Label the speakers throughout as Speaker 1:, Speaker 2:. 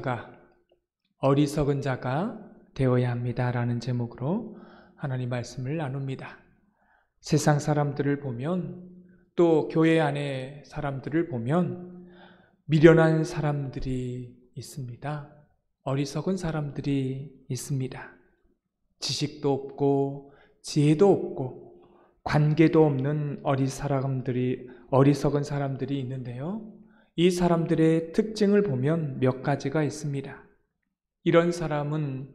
Speaker 1: 자가, 어리석은 자가 되어야 합니다라는 제목으로 하나님 말씀을 나눕니다. 세상 사람들을 보면, 또 교회 안에 사람들을 보면 미련한 사람들이 있습니다. 어리석은 사람들이 있습니다. 지식도 없고 지혜도 없고 관계도 없는 어리석은 사람들이 있는데요. 이 사람들의 특징을 보면 몇 가지가 있습니다. 이런 사람은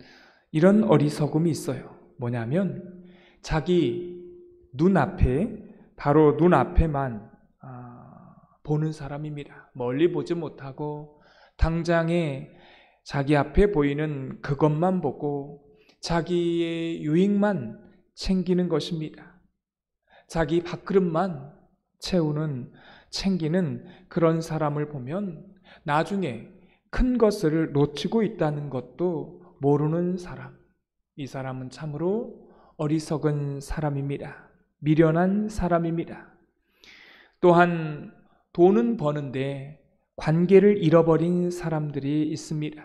Speaker 1: 이런 어리석음이 있어요. 뭐냐면 자기 바로 눈앞에만 보는 사람입니다. 멀리 보지 못하고 당장에 자기 앞에 보이는 그것만 보고 자기의 유익만 챙기는 것입니다. 자기 밥그릇만 챙기는 그런 사람을 보면 나중에 큰 것을 놓치고 있다는 것도 모르는 사람. 이 사람은 참으로 어리석은 사람입니다. 미련한 사람입니다. 또한 돈은 버는데 관계를 잃어버린 사람들이 있습니다.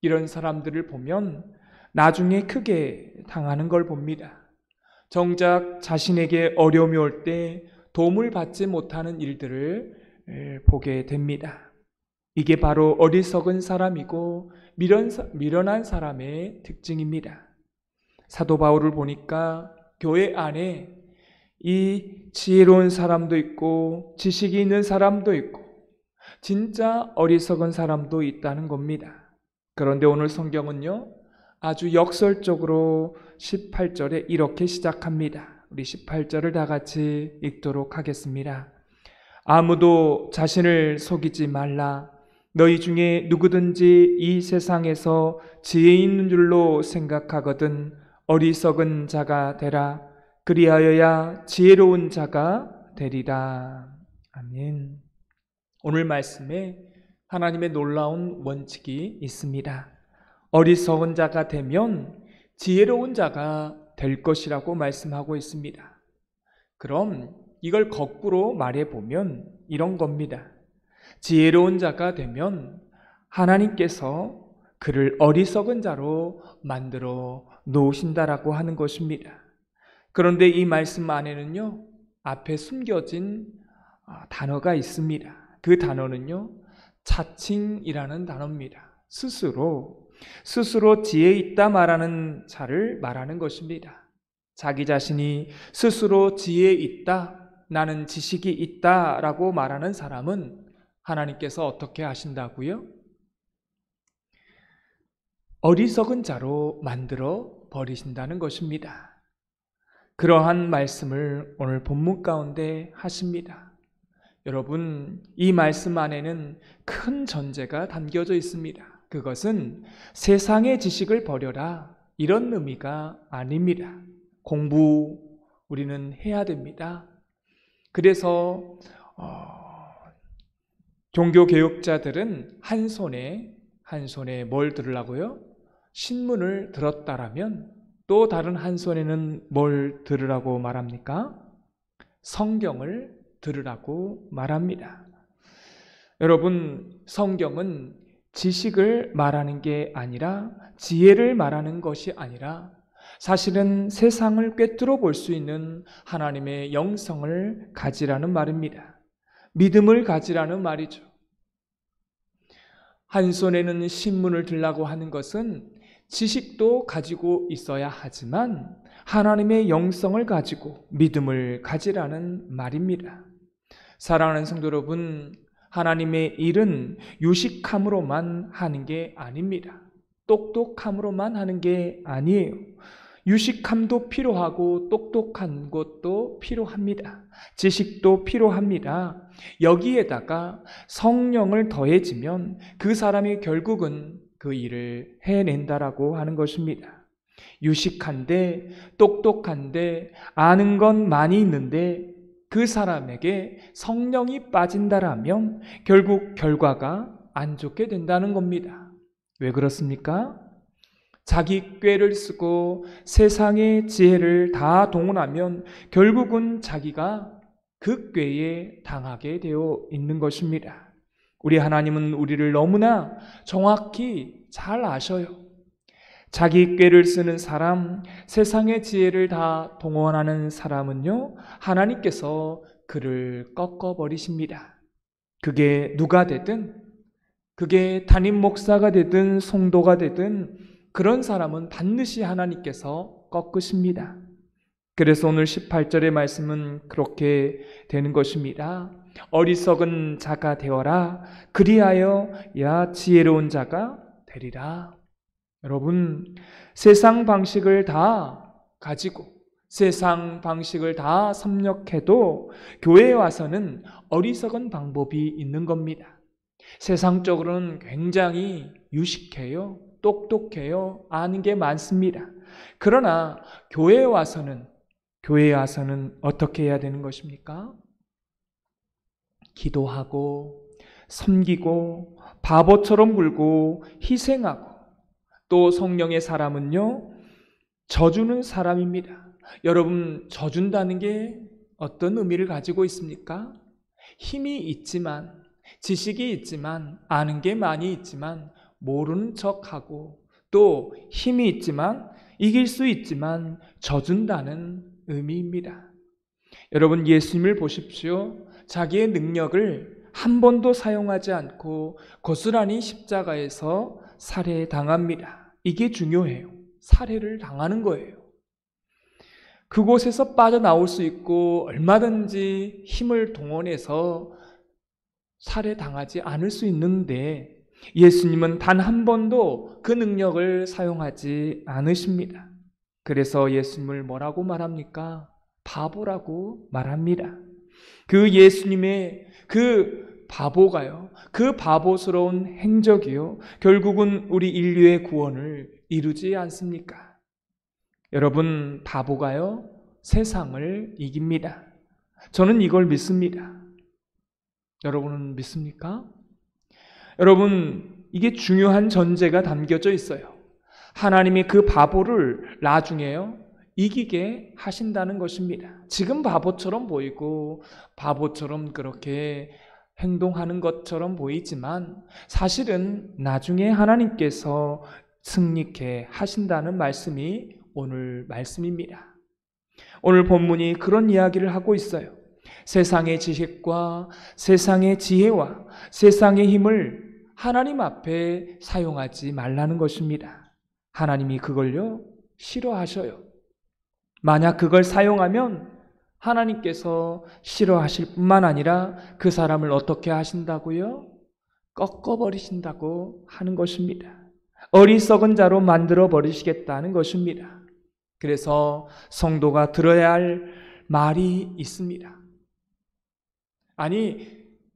Speaker 1: 이런 사람들을 보면 나중에 크게 당하는 걸 봅니다. 정작 자신에게 어려움이 올 때 도움을 받지 못하는 일들을 보게 됩니다. 이게 바로 어리석은 사람이고 미련한 사람의 특징입니다. 사도 바울을 보니까 교회 안에 이 지혜로운 사람도 있고 지식이 있는 사람도 있고 진짜 어리석은 사람도 있다는 겁니다. 그런데 오늘 성경은요, 아주 역설적으로 18절에 이렇게 시작합니다. 우리 18절을 다 같이 읽도록 하겠습니다. 아무도 자신을 속이지 말라. 너희 중에 누구든지 이 세상에서 지혜 있는 줄로 생각하거든 어리석은 자가 되라. 그리하여야 지혜로운 자가 되리라. 아멘. 오늘 말씀에 하나님의 놀라운 원칙이 있습니다. 어리석은 자가 되면 지혜로운 자가 될 것이라고 말씀하고 있습니다. 그럼 이걸 거꾸로 말해보면 이런 겁니다. 지혜로운 자가 되면 하나님께서 그를 어리석은 자로 만들어 놓으신다라고 하는 것입니다. 그런데 이 말씀 안에는요, 앞에 숨겨진 단어가 있습니다. 그 단어는요, 자칭이라는 단어입니다. 스스로 지혜 있다 말하는 자를 말하는 것입니다. 자기 자신이 스스로 지혜 있다, 나는 지식이 있다라고 말하는 사람은 하나님께서 어떻게 하신다고요? 어리석은 자로 만들어 버리신다는 것입니다. 그러한 말씀을 오늘 본문 가운데 하십니다. 여러분, 이 말씀 안에는 큰 전제가 담겨져 있습니다. 그것은 세상의 지식을 버려라, 이런 의미가 아닙니다. 공부 우리는 해야 됩니다. 그래서 종교개혁자들은 한 손에 뭘 들으라고요? 신문을 들었다라면 또 다른 한 손에는 뭘 들으라고 말합니까? 성경을 들으라고 말합니다. 여러분, 성경은 지식을 말하는 게 아니라 지혜를 말하는 것이 아니라 사실은 세상을 꿰뚫어 볼 수 있는 하나님의 영성을 가지라는 말입니다. 믿음을 가지라는 말이죠. 한 손에는 신문을 들라고 하는 것은 지식도 가지고 있어야 하지만 하나님의 영성을 가지고 믿음을 가지라는 말입니다. 사랑하는 성도 여러분, 하나님의 일은 유식함으로만 하는 게 아닙니다. 똑똑함으로만 하는 게 아니에요. 유식함도 필요하고 똑똑한 것도 필요합니다. 지식도 필요합니다. 여기에다가 성령을 더해지면 그 사람이 결국은 그 일을 해낸다라고 하는 것입니다. 유식한데 똑똑한데 아는 건 많이 있는데 그 사람에게 성령이 빠진다라면 결국 결과가 안 좋게 된다는 겁니다. 왜 그렇습니까? 자기 꾀를 쓰고 세상의 지혜를 다 동원하면 결국은 자기가 그 꾀에 당하게 되어 있는 것입니다. 우리 하나님은 우리를 너무나 정확히 잘 아셔요. 자기 꾀를 쓰는 사람, 세상의 지혜를 다 동원하는 사람은요, 하나님께서 그를 꺾어버리십니다. 그게 누가 되든, 그게 담임 목사가 되든 성도가 되든 그런 사람은 반드시 하나님께서 꺾으십니다. 그래서 오늘 18절의 말씀은 그렇게 되는 것입니다. 어리석은 자가 되어라. 그리하여 야 지혜로운 자가 되리라. 여러분, 세상 방식을 다 가지고 세상 방식을 다 섭렵해도 교회에 와서는 어리석은 방법이 있는 겁니다. 세상적으로는 굉장히 유식해요. 똑똑해요. 아는 게 많습니다. 그러나 교회에 와서는 어떻게 해야 되는 것입니까? 기도하고 섬기고 바보처럼 굴고 희생하고, 또 성령의 사람은요, 져주는 사람입니다. 여러분, 져준다는 게 어떤 의미를 가지고 있습니까? 힘이 있지만, 지식이 있지만, 아는 게 많이 있지만 모르는 척하고, 또 힘이 있지만 이길 수 있지만 져준다는 의미입니다. 여러분, 예수님을 보십시오. 자기의 능력을 한 번도 사용하지 않고 고스란히 십자가에서 살해당합니다. 이게 중요해요. 살해를 당하는 거예요. 그곳에서 빠져나올 수 있고 얼마든지 힘을 동원해서 살해당하지 않을 수 있는데, 예수님은 단 한 번도 그 능력을 사용하지 않으십니다. 그래서 예수님을 뭐라고 말합니까? 바보라고 말합니다. 그 예수님의 그 바보가요, 그 바보스러운 행적이요, 결국은 우리 인류의 구원을 이루지 않습니까? 여러분, 바보가요, 세상을 이깁니다. 저는 이걸 믿습니다. 여러분은 믿습니까? 여러분, 이게 중요한 전제가 담겨져 있어요. 하나님이 그 바보를 나중에요, 이기게 하신다는 것입니다. 지금 바보처럼 보이고 바보처럼 그렇게 행동하는 것처럼 보이지만 사실은 나중에 하나님께서 승리케 하신다는 말씀이 오늘 말씀입니다. 오늘 본문이 그런 이야기를 하고 있어요. 세상의 지식과 세상의 지혜와 세상의 힘을 하나님 앞에 사용하지 말라는 것입니다. 하나님이 그걸요, 싫어하셔요. 만약 그걸 사용하면 하나님께서 싫어하실 뿐만 아니라 그 사람을 어떻게 하신다고요? 꺾어버리신다고 하는 것입니다. 어리석은 자로 만들어 버리시겠다는 것입니다. 그래서 성도가 들어야 할 말이 있습니다. 아니,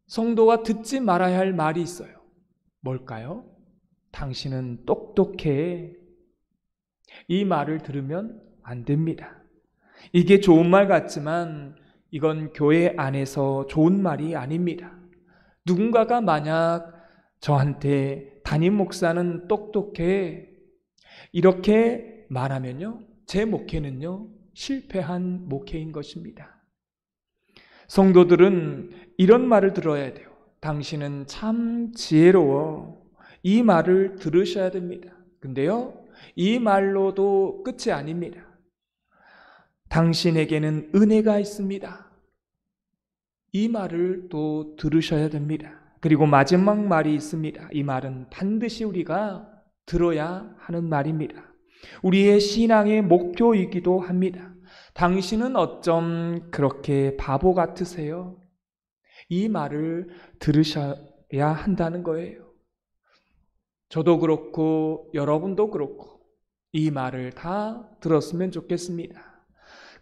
Speaker 1: 성도가 듣지 말아야 할 말이 있어요. 뭘까요? 당신은 똑똑해. 이 말을 들으면 안 됩니다. 이게 좋은 말 같지만 이건 교회 안에서 좋은 말이 아닙니다. 누군가가 만약 저한테 담임 목사는 똑똑해 이렇게 말하면요, 제 목회는요, 실패한 목회인 것입니다. 성도들은 이런 말을 들어야 돼요. 당신은 참 지혜로워. 이 말을 들으셔야 됩니다. 근데요, 이 말로도 끝이 아닙니다. 당신에게는 은혜가 있습니다. 이 말을 또 들으셔야 됩니다. 그리고 마지막 말이 있습니다. 이 말은 반드시 우리가 들어야 하는 말입니다. 우리의 신앙의 목표이기도 합니다. 당신은 어쩜 그렇게 바보 같으세요? 이 말을 들으셔야 한다는 거예요. 저도 그렇고 여러분도 그렇고 이 말을 다 들었으면 좋겠습니다.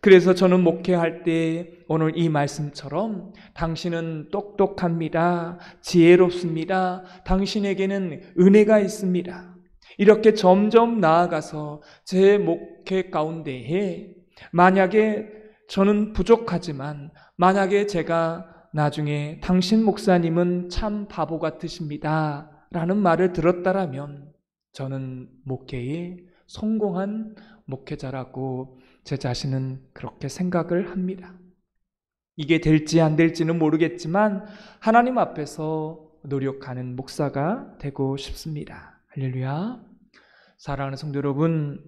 Speaker 1: 그래서 저는 목회할 때 오늘 이 말씀처럼 당신은 똑똑합니다. 지혜롭습니다. 당신에게는 은혜가 있습니다. 이렇게 점점 나아가서 제 목회 가운데에 만약에 저는 부족하지만 만약에 제가 나중에 당신 목사님은 참 바보 같으십니다 라는 말을 들었다라면 저는 목회에 성공한 목회자라고 제 자신은 그렇게 생각을 합니다. 이게 될지 안 될지는 모르겠지만 하나님 앞에서 노력하는 목사가 되고 싶습니다. 할렐루야. 사랑하는 성도 여러분,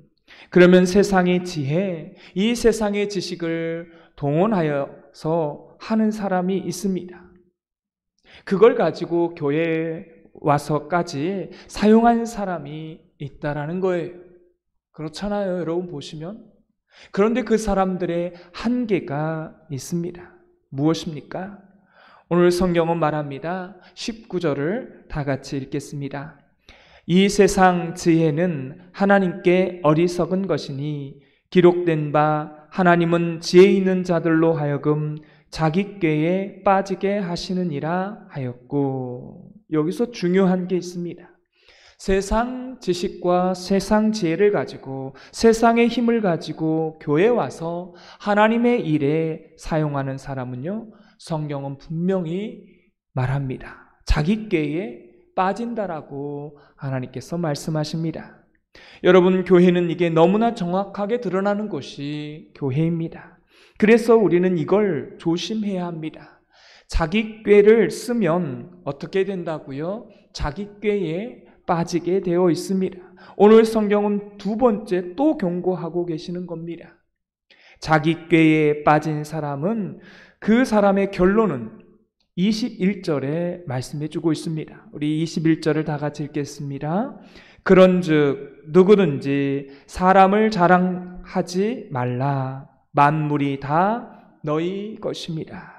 Speaker 1: 그러면 세상의 지혜, 이 세상의 지식을 동원하여서 하는 사람이 있습니다. 그걸 가지고 교회에 와서까지 사용한 사람이 있다라는 거예요. 그렇잖아요, 여러분 보시면. 그런데 그 사람들의 한계가 있습니다. 무엇입니까? 오늘 성경은 말합니다. 19절을 다 같이 읽겠습니다. 이 세상 지혜는 하나님께 어리석은 것이니 기록된 바 하나님은 지혜 있는 자들로 하여금 자기 꾀에 빠지게 하시느니라 하였고, 여기서 중요한 게 있습니다. 세상 지식과 세상 지혜를 가지고 세상의 힘을 가지고 교회에 와서 하나님의 일에 사용하는 사람은요, 성경은 분명히 말합니다. 자기 꾀에 빠진다라고 하나님께서 말씀하십니다. 여러분, 교회는 이게 너무나 정확하게 드러나는 곳이 교회입니다. 그래서 우리는 이걸 조심해야 합니다. 자기 꾀를 쓰면 어떻게 된다고요? 자기 꾀에 빠지게 되어 있습니다. 오늘 성경은 두 번째 또 경고하고 계시는 겁니다. 자기 꾀에 빠진 사람은 그 사람의 결론은 21절에 말씀해 주고 있습니다. 우리 21절을 다 같이 읽겠습니다. 그런즉 누구든지 사람을 자랑하지 말라. 만물이 다 너희 것입니다.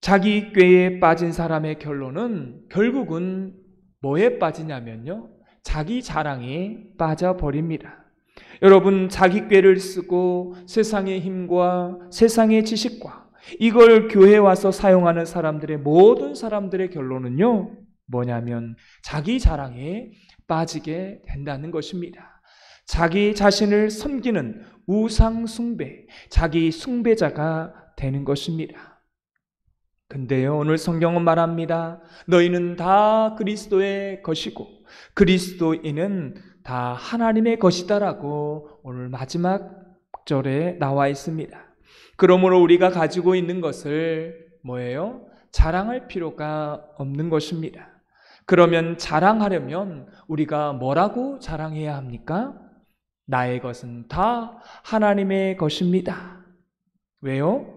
Speaker 1: 자기 꾀에 빠진 사람의 결론은 결국은 뭐에 빠지냐면요, 자기 자랑에 빠져버립니다. 여러분, 자기 꾀를 쓰고 세상의 힘과 세상의 지식과 이걸 교회에 와서 사용하는 사람들의 모든 사람들의 결론은요, 뭐냐면 자기 자랑에 빠지게 된다는 것입니다. 자기 자신을 섬기는 우상 숭배, 자기 숭배자가 되는 것입니다. 근데요, 오늘 성경은 말합니다. 너희는 다 그리스도의 것이고 그리스도인은 다 하나님의 것이다라고 오늘 마지막 절에 나와 있습니다. 그러므로 우리가 가지고 있는 것을 뭐예요? 자랑할 필요가 없는 것입니다. 그러면 자랑하려면 우리가 뭐라고 자랑해야 합니까? 나의 것은 다 하나님의 것입니다. 왜요?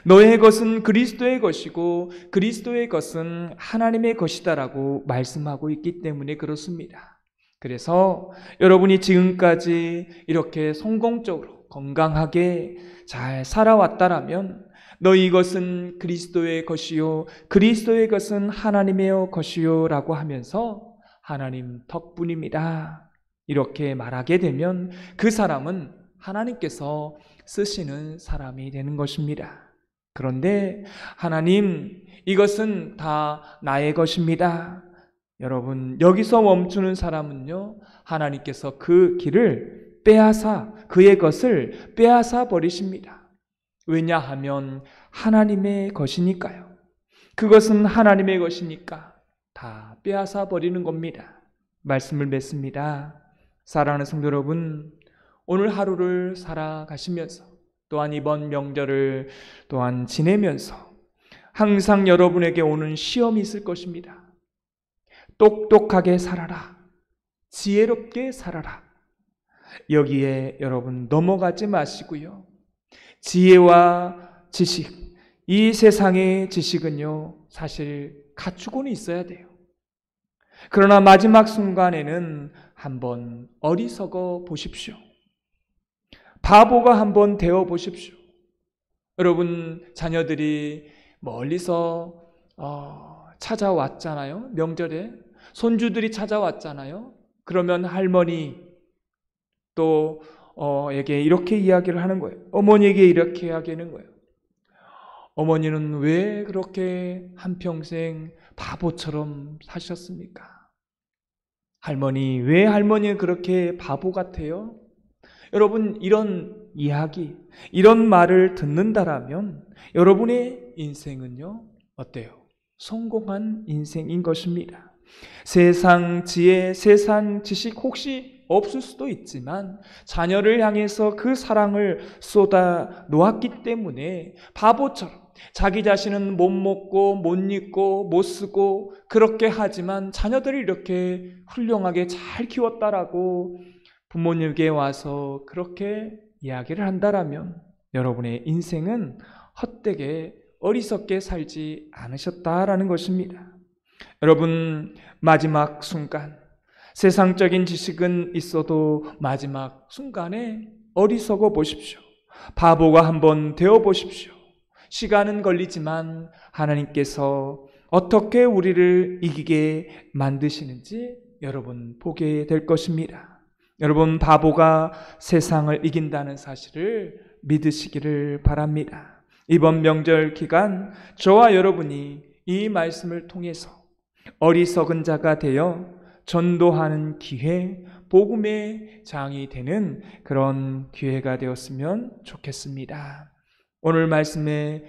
Speaker 1: 너의 것은 그리스도의 것이고 그리스도의 것은 하나님의 것이다라고 말씀하고 있기 때문에 그렇습니다. 그래서 여러분이 지금까지 이렇게 성공적으로 건강하게 잘 살아왔다라면 너희 것은 그리스도의 것이요 그리스도의 것은 하나님의 것이요 라고 하면서 하나님 덕분입니다, 이렇게 말하게 되면 그 사람은 하나님께서 쓰시는 사람이 되는 것입니다. 그런데 하나님, 이것은 다 나의 것입니다. 여러분, 여기서 멈추는 사람은요, 하나님께서 그 길을 빼앗아, 그의 것을 빼앗아 버리십니다. 왜냐하면 하나님의 것이니까요. 그것은 하나님의 것이니까 다 빼앗아 버리는 겁니다. 말씀을 맺습니다. 사랑하는 성도 여러분, 오늘 하루를 살아가시면서 또한 이번 명절을 또한 지내면서 항상 여러분에게 오는 시험이 있을 것입니다. 똑똑하게 살아라. 지혜롭게 살아라. 여기에 여러분 넘어가지 마시고요. 지혜와 지식, 이 세상의 지식은요, 사실 갖추고는 있어야 돼요. 그러나 마지막 순간에는 한번 어리석어 보십시오. 바보가 한번 되어 보십시오. 여러분, 자녀들이 멀리서 찾아왔잖아요. 명절에 손주들이 찾아왔잖아요. 그러면 할머니 또 에게 이렇게 이야기를 하는 거예요. 어머니에게 이렇게 이야기하는 거예요. 어머니는 왜 그렇게 한평생 바보처럼 사셨습니까? 할머니, 왜 할머니는 그렇게 바보 같아요? 여러분, 이런 이야기, 이런 말을 듣는다라면 여러분의 인생은요, 어때요? 성공한 인생인 것입니다. 세상 지혜, 세상 지식 혹시 없을 수도 있지만 자녀를 향해서 그 사랑을 쏟아 놓았기 때문에 바보처럼 자기 자신은 못 먹고 못 입고 못 쓰고 그렇게 하지만 자녀들이 이렇게 훌륭하게 잘 키웠다라고 부모님께 와서 그렇게 이야기를 한다라면 여러분의 인생은 헛되게 어리석게 살지 않으셨다라는 것입니다. 여러분, 마지막 순간, 세상적인 지식은 있어도 마지막 순간에 어리석어 보십시오. 바보가 한번 되어 보십시오. 시간은 걸리지만 하나님께서 어떻게 우리를 이기게 만드시는지 여러분 보게 될 것입니다. 여러분, 바보가 세상을 이긴다는 사실을 믿으시기를 바랍니다. 이번 명절 기간 저와 여러분이 이 말씀을 통해서 어리석은 자가 되어 전도하는 기회, 복음의 장이 되는 그런 기회가 되었으면 좋겠습니다. 오늘 말씀에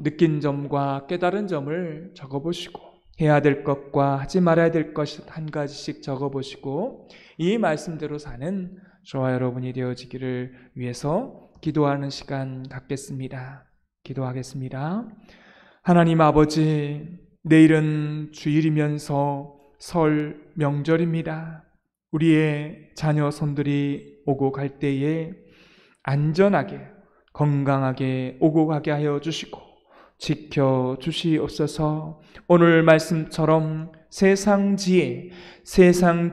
Speaker 1: 느낀 점과 깨달은 점을 적어보시고 해야 될 것과 하지 말아야 될 것 한 가지씩 적어보시고 이 말씀대로 사는 저와 여러분이 되어지기를 위해서 기도하는 시간 갖겠습니다. 기도하겠습니다. 하나님 아버지, 내일은 주일이면서 설 명절입니다. 우리의 자녀 손들이 오고 갈 때에 안전하게 건강하게 오고 가게 하여 주시고 지켜 주시옵소서. 오늘 말씀처럼 세상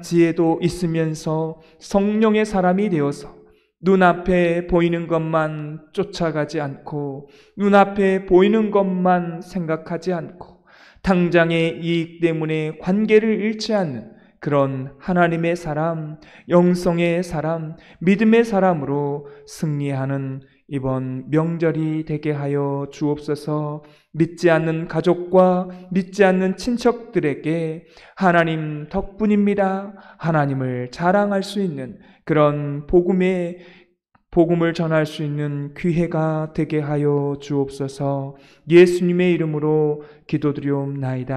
Speaker 1: 지혜도 있으면서 성령의 사람이 되어서 눈앞에 보이는 것만 쫓아가지 않고 눈앞에 보이는 것만 생각하지 않고 당장의 이익 때문에 관계를 잃지 않는 그런 하나님의 사람, 영성의 사람, 믿음의 사람으로 승리하는 이번 명절이 되게 하여 주옵소서. 믿지 않는 가족과 믿지 않는 친척들에게 하나님 덕분입니다. 하나님을 자랑할 수 있는 그런 복음을 전할 수 있는 기회가 되게 하여 주옵소서. 예수님의 이름으로 기도드리옵나이다.